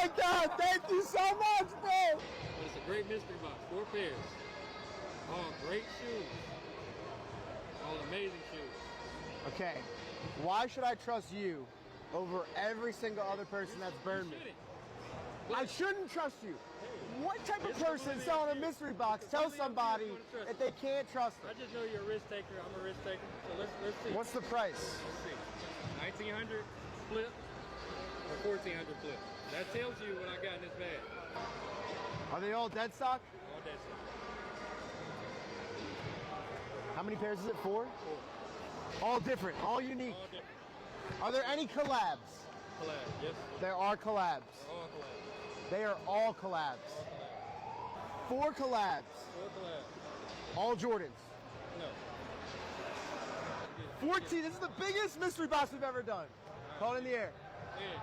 my God, thank you so much, bro. But it's a great mystery box. 4 pairs. All great shoes. All amazing shoes. Okay, why should I trust you over every single other person that's burned me? I shouldn't trust you. What type of person selling a mystery box tells somebody that they can't trust I it? just know you're a risk taker. I'm a risk taker. So let's see. What's the price? Let's see. 1900 flip or 1400 flip. That tells you what I got in this bag. Are they all dead stock? All that stuff. How many pairs is it? 4? 4. All different, all unique. All different. Are there any collabs? Collab, yes. There are collabs. All collab. They are all collabs. All collab. 4 collabs. 4 collab. All Jordans. No. 14. This is the biggest mystery box we've ever done. Hold it in the air. Yeah.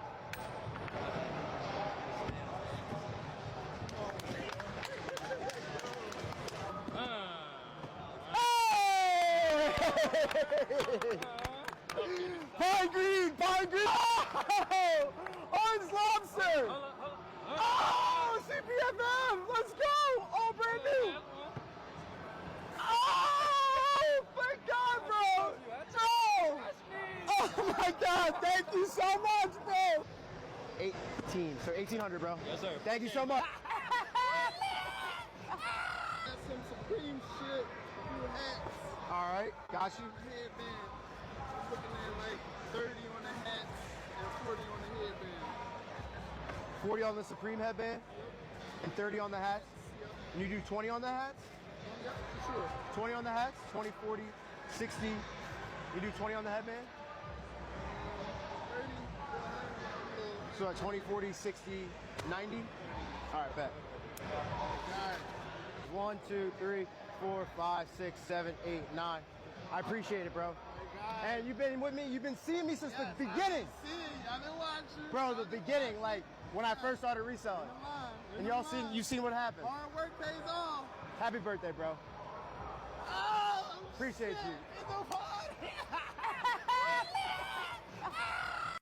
Pine green, pine green. Oh, orange lobster. Oh, CPFM. Let's go. All brand new. Oh, thank God, bro. No. Oh my God. Thank you so much, bro. 18. So 1800, bro. Yes, sir. Thank you so much. That's some Supreme shit. New hats. All right, got you. Headband. I'm looking at like 30 on the hats and 40 on the headband. 40 on the Supreme headband and 30 on the hats. And you do 20 on the hats? Yeah, for sure. 20 on the hats, 20, 40, 60. You do 20 on the headband? 30. So like 20, 40, 60, 90? All right, bet. 1, 2, 3, 4, 5, 6, 7, 8, 9. I appreciate it, bro. And you've been with me, you've been seeing me since the beginning. I've been watching. Bro, the beginning, like when I first started reselling. And y'all you've seen what happened. Hard work pays off. Happy birthday, bro. Oh, Appreciate shit. you. It's a party.